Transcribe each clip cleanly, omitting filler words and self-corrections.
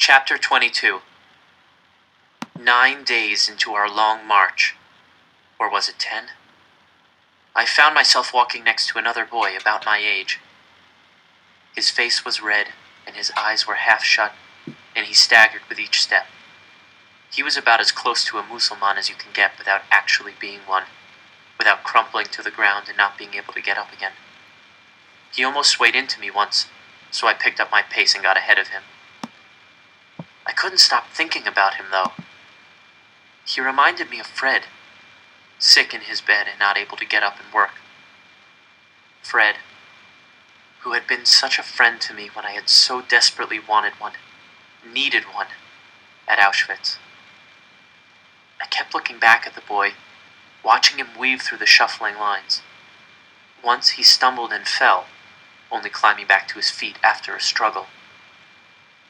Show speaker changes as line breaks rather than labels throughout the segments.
Chapter 22. 9 days into our long march, or was it 10? I found myself walking next to another boy about my age. His face was red, and his eyes were half shut, and he staggered with each step. He was about as close to a Mussulman as you can get without actually being one, without crumpling to the ground and not being able to get up again. He almost swayed into me once, so I picked up my pace and got ahead of him. I couldn't stop thinking about him, though. He reminded me of Fred, sick in his bed and not able to get up and work. Fred, who had been such a friend to me when I had so desperately wanted one, needed one, at Auschwitz. I kept looking back at the boy, watching him weave through the shuffling lines. Once he stumbled and fell, only climbing back to his feet after a struggle.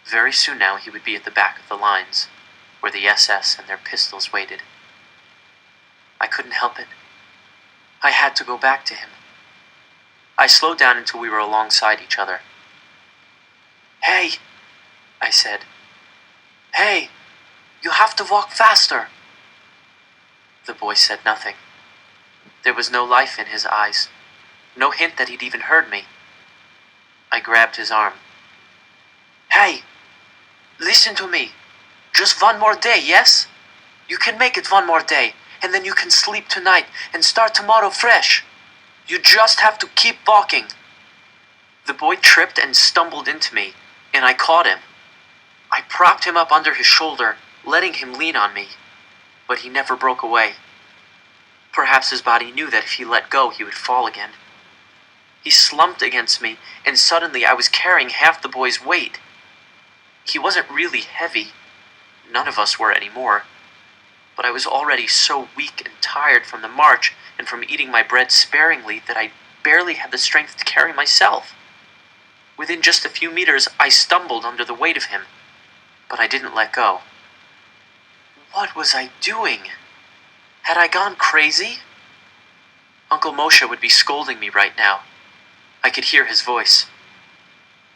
Very soon now he would be at the back of the lines, where the SS and their pistols waited. I couldn't help it. I had to go back to him. I slowed down until we were alongside each other. "Hey," I said. "Hey, you have to walk faster." The boy said nothing. There was no life in his eyes, no hint that he'd even heard me. I grabbed his arm. "Hey, listen to me. Just one more day, yes? You can make it one more day, and then you can sleep tonight and start tomorrow fresh. You just have to keep walking." The boy tripped and stumbled into me, and I caught him. I propped him up under his shoulder, letting him lean on me, but he never broke away. Perhaps his body knew that if he let go, he would fall again. He slumped against me, and suddenly I was carrying half the boy's weight. He wasn't really heavy. None of us were anymore. But I was already so weak and tired from the march and from eating my bread sparingly that I barely had the strength to carry myself. Within just a few meters, I stumbled under the weight of him, but I didn't let go. What was I doing? Had I gone crazy? Uncle Moshe would be scolding me right now. I could hear his voice.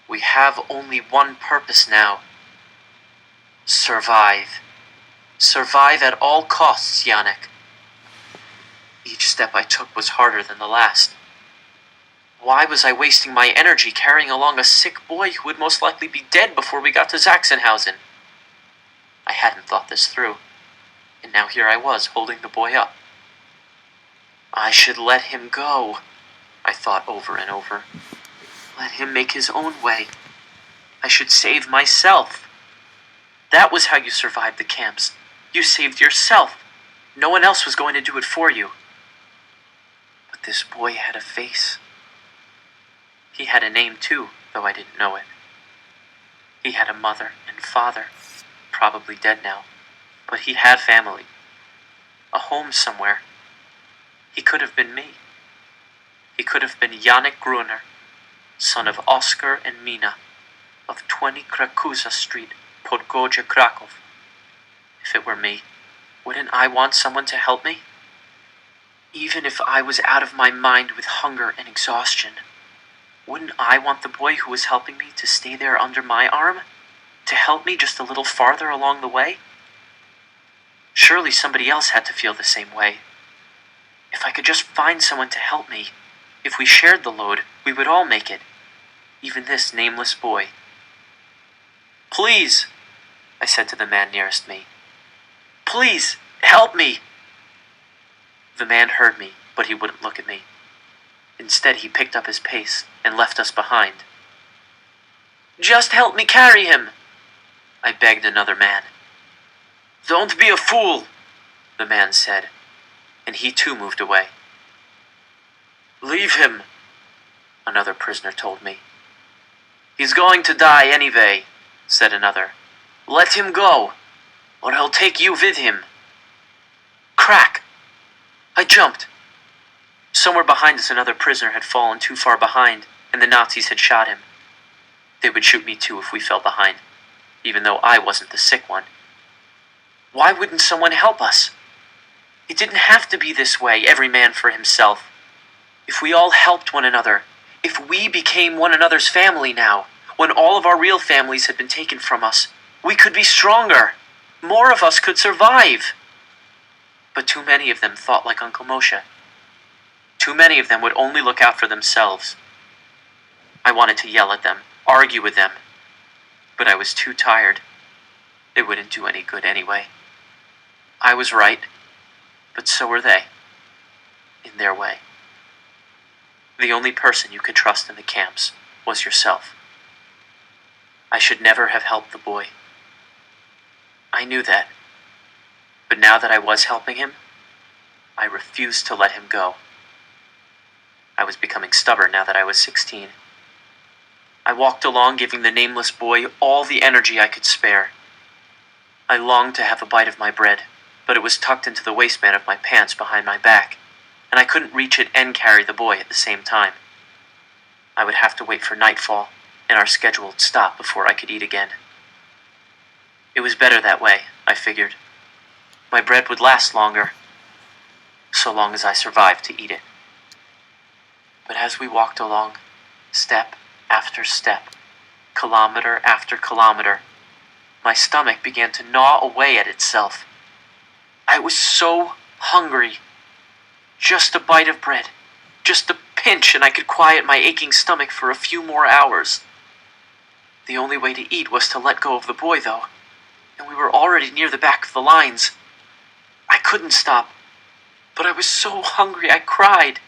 "We have only one purpose now. Survive. Survive at all costs, Yannick." Each step I took was harder than the last. Why was I wasting my energy carrying along a sick boy who would most likely be dead before we got to Sachsenhausen? I hadn't thought this through, and now here I was holding the boy up. I should let him go, I thought over and over. Let him make his own way. I should save myself. That was how you survived the camps. You saved yourself. No one else was going to do it for you. But this boy had a face. He had a name too, though I didn't know it. He had a mother and father, probably dead now, but he had family. A home somewhere. He could have been me. He could have been Yannick Gruner, son of Oscar and Mina, of 20 Krakuza Street, Podgorje, Krakow. If it were me, wouldn't I want someone to help me? Even if I was out of my mind with hunger and exhaustion, wouldn't I want the boy who was helping me to stay there under my arm? To help me just a little farther along the way? Surely somebody else had to feel the same way. If I could just find someone to help me, if we shared the load, we would all make it. Even this nameless boy. "Please," I said to the man nearest me. "Please, help me." The man heard me, but he wouldn't look at me. Instead, he picked up his pace and left us behind. "Just help me carry him," I begged another man. "Don't be a fool," the man said, and he too moved away. "Leave him," another prisoner told me. "He's going to die anyway," said another. "Let him go, or he'll take you with him." Crack! I jumped. Somewhere behind us another prisoner had fallen too far behind, and the Nazis had shot him. They would shoot me too if we fell behind, even though I wasn't the sick one. Why wouldn't someone help us? It didn't have to be this way, every man for himself. If we all helped one another, if we became one another's family now, when all of our real families had been taken from us, We could be stronger. More of us could survive. But too many of them thought like Uncle Moshe. Too many of them would only look out for themselves. I wanted to yell at them, argue with them, but I was too tired. It wouldn't do any good anyway. I was right, but so were they, in their way. The only person you could trust in the camps was yourself. I should never have helped the boy. I knew that, but now that I was helping him, I refused to let him go. I was becoming stubborn now that I was 16. I walked along, giving the nameless boy all the energy I could spare. I longed to have a bite of my bread, but it was tucked into the waistband of my pants behind my back, and I couldn't reach it and carry the boy at the same time. I would have to wait for nightfall, and our schedule would stop before I could eat again. It was better that way, I figured. My bread would last longer, so long as I survived to eat it. But as we walked along, step after step, kilometer after kilometer, my stomach began to gnaw away at itself. I was so hungry. Just a bite of bread, just a pinch, and I could quiet my aching stomach for a few more hours. The only way to eat was to let go of the boy, though, and we were already near the back of the lines. I couldn't stop, but I was so hungry I cried.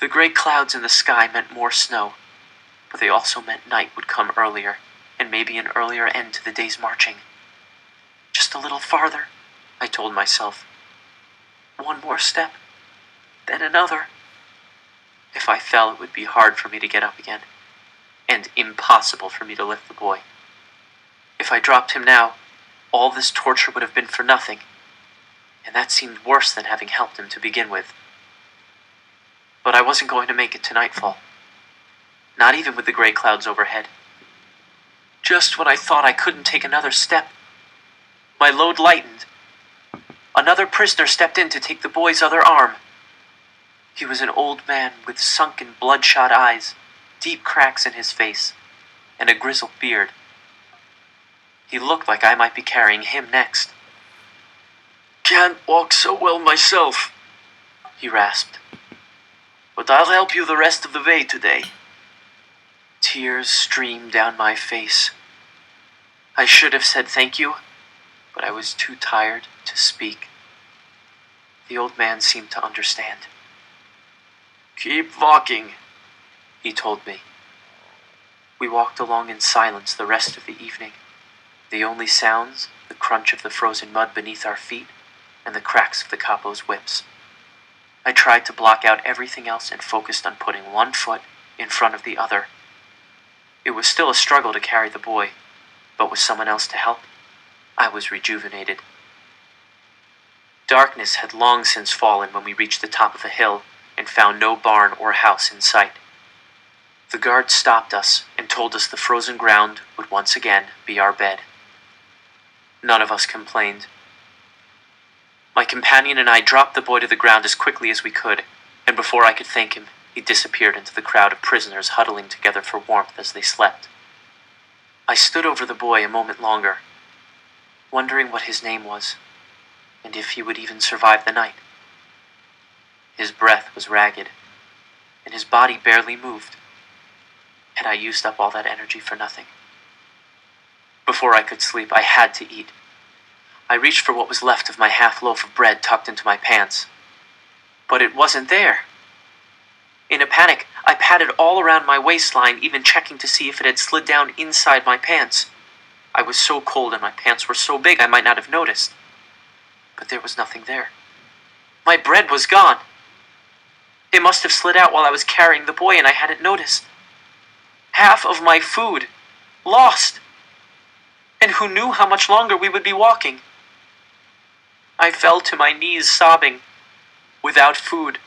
The gray clouds in the sky meant more snow, but they also meant night would come earlier, and maybe an earlier end to the day's marching. Just a little farther, I told myself. One more step, then another. If I fell, it would be hard for me to get up again, and impossible for me to lift the boy. If I dropped him now, all this torture would have been for nothing, and that seemed worse than having helped him to begin with. But I wasn't going to make it to nightfall, not even with the gray clouds overhead. Just when I thought I couldn't take another step, my load lightened. Another prisoner stepped in to take the boy's other arm. He was an old man with sunken, bloodshot eyes, deep cracks in his face, and a grizzled beard. He looked like I might be carrying him next. "Can't walk so well myself," he rasped, "but I'll help you the rest of the way today." Tears streamed down my face. I should have said thank you, but I was too tired to speak. The old man seemed to understand. "Keep walking," he told me. We walked along in silence the rest of the evening. The only sounds, the crunch of the frozen mud beneath our feet, and the cracks of the capos' whips. I tried to block out everything else and focused on putting one foot in front of the other. It was still a struggle to carry the boy, but with someone else to help, I was rejuvenated. Darkness had long since fallen when we reached the top of a hill and found no barn or house in sight. The guard stopped us and told us the frozen ground would once again be our bed. None of us complained. My companion and I dropped the boy to the ground as quickly as we could, and before I could thank him, he disappeared into the crowd of prisoners huddling together for warmth as they slept. I stood over the boy a moment longer, wondering what his name was, and if he would even survive the night. His breath was ragged, and his body barely moved. Had I used up all that energy for nothing? Before I could sleep, I had to eat. I reached for what was left of my half loaf of bread tucked into my pants. But it wasn't there. In a panic, I patted all around my waistline, even checking to see if it had slid down inside my pants. I was so cold and my pants were so big I might not have noticed. But there was nothing there. My bread was gone. It must have slid out while I was carrying the boy and I hadn't noticed. Half of my food, lost. And who knew how much longer we would be walking? I fell to my knees sobbing. Without food,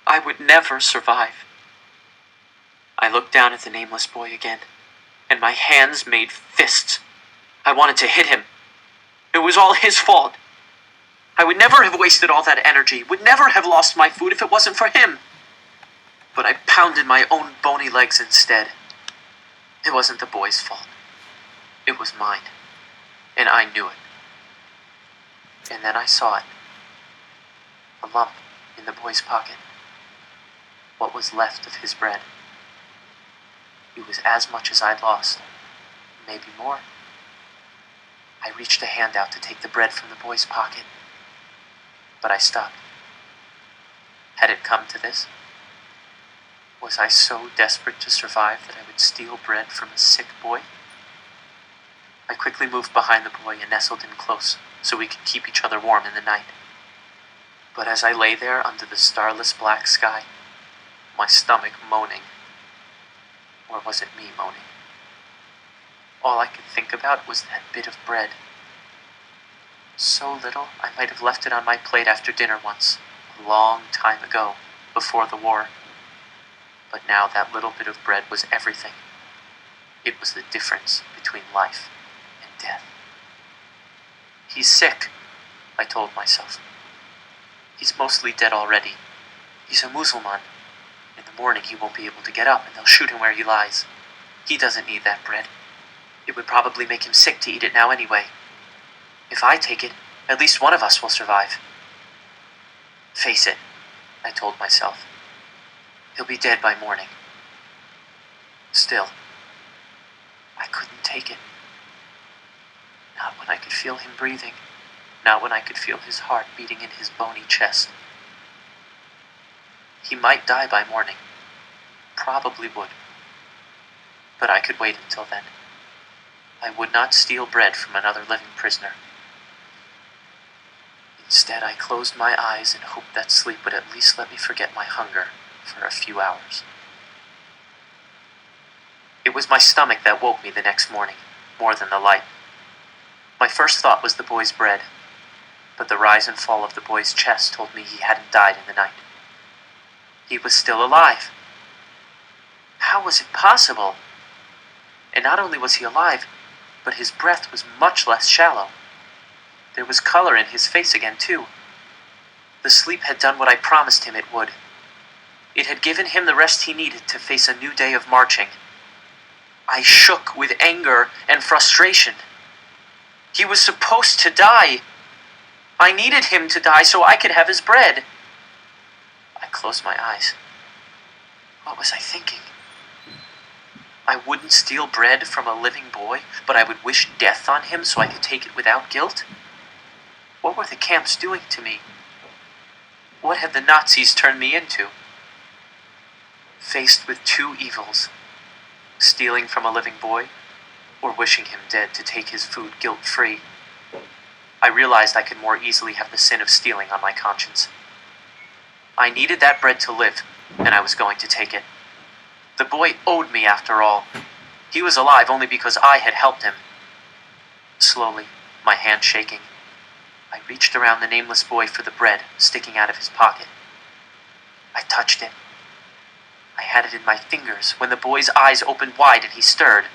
I would never survive. I looked down at the nameless boy again, and my hands made fists. I wanted to hit him. It was all his fault. I would never have wasted all that energy, would never have lost my food if it wasn't for him. But I pounded my own bony legs instead. It wasn't the boy's fault. It was mine, and I knew it. And then I saw it. A lump in the boy's pocket. What was left of his bread. It was as much as I'd lost, maybe more. I reached a hand out to take the bread from the boy's pocket, but I stopped. Had it come to this? Was I so desperate to survive that I would steal bread from a sick boy? I quickly moved behind the boy and nestled in close so we could keep each other warm in the night. But as I lay there under the starless black sky, my stomach moaning, or was it me moaning? All I could think about was that bit of bread. So little, I might have left it on my plate after dinner once, a long time ago, before the war. But now that little bit of bread was everything. It was the difference between life and death. He's sick, I told myself. He's mostly dead already. He's a Mussulman. In the morning he won't be able to get up and they'll shoot him where he lies. He doesn't need that bread. It would probably make him sick to eat it now anyway. If I take it, at least one of us will survive. Face it, I told myself. He'll be dead by morning. Still, I couldn't take it. Not when I could feel him breathing. Not when I could feel his heart beating in his bony chest. He might die by morning. Probably would. But I could wait until then. I would not steal bread from another living prisoner. Instead, I closed my eyes and hoped that sleep would at least let me forget my hunger for a few hours. It was my stomach that woke me the next morning, more than the light. My first thought was the boy's bread, but the rise and fall of the boy's chest told me he hadn't died in the night. He was still alive. How was it possible? And not only was he alive, but his breath was much less shallow. There was color in his face again, too. The sleep had done what I promised him it would. It had given him the rest he needed to face a new day of marching. I shook with anger and frustration. He was supposed to die. I needed him to die so I could have his bread. I closed my eyes. What was I thinking? I wouldn't steal bread from a living boy, but I would wish death on him so I could take it without guilt? What were the camps doing to me? What had the Nazis turned me into? Faced with two evils, stealing from a living boy, or wishing him dead to take his food guilt-free, I realized I could more easily have the sin of stealing on my conscience. I needed that bread to live, and I was going to take it. The boy owed me, after all. He was alive only because I had helped him. Slowly, my hand shaking, I reached around the nameless boy for the bread sticking out of his pocket. I touched it. I had it in my fingers when the boy's eyes opened wide and he stirred.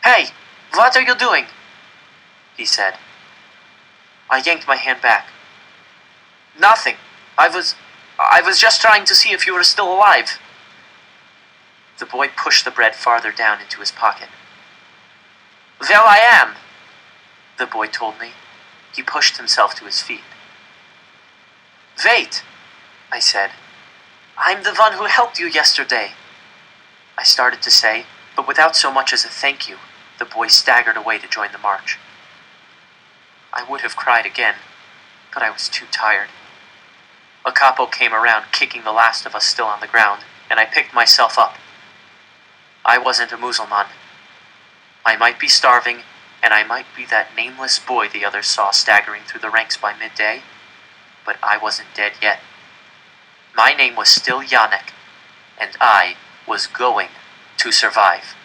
"Hey, what are you doing?" he said. I yanked my hand back. "Nothing. I was just trying to see if you were still alive." The boy pushed the bread farther down into his pocket. "Well, I am," the boy told me. He pushed himself to his feet. "Wait," I said. "I'm the one who helped you yesterday." I started to say, but without so much as a thank you, the boy staggered away to join the march. I would have cried again, but I was too tired. A capo came around, kicking the last of us still on the ground, and I picked myself up. I wasn't a Mussulman. I might be starving, and I might be that nameless boy the others saw staggering through the ranks by midday, but I wasn't dead yet. My name was still Yannick, and I was going to survive.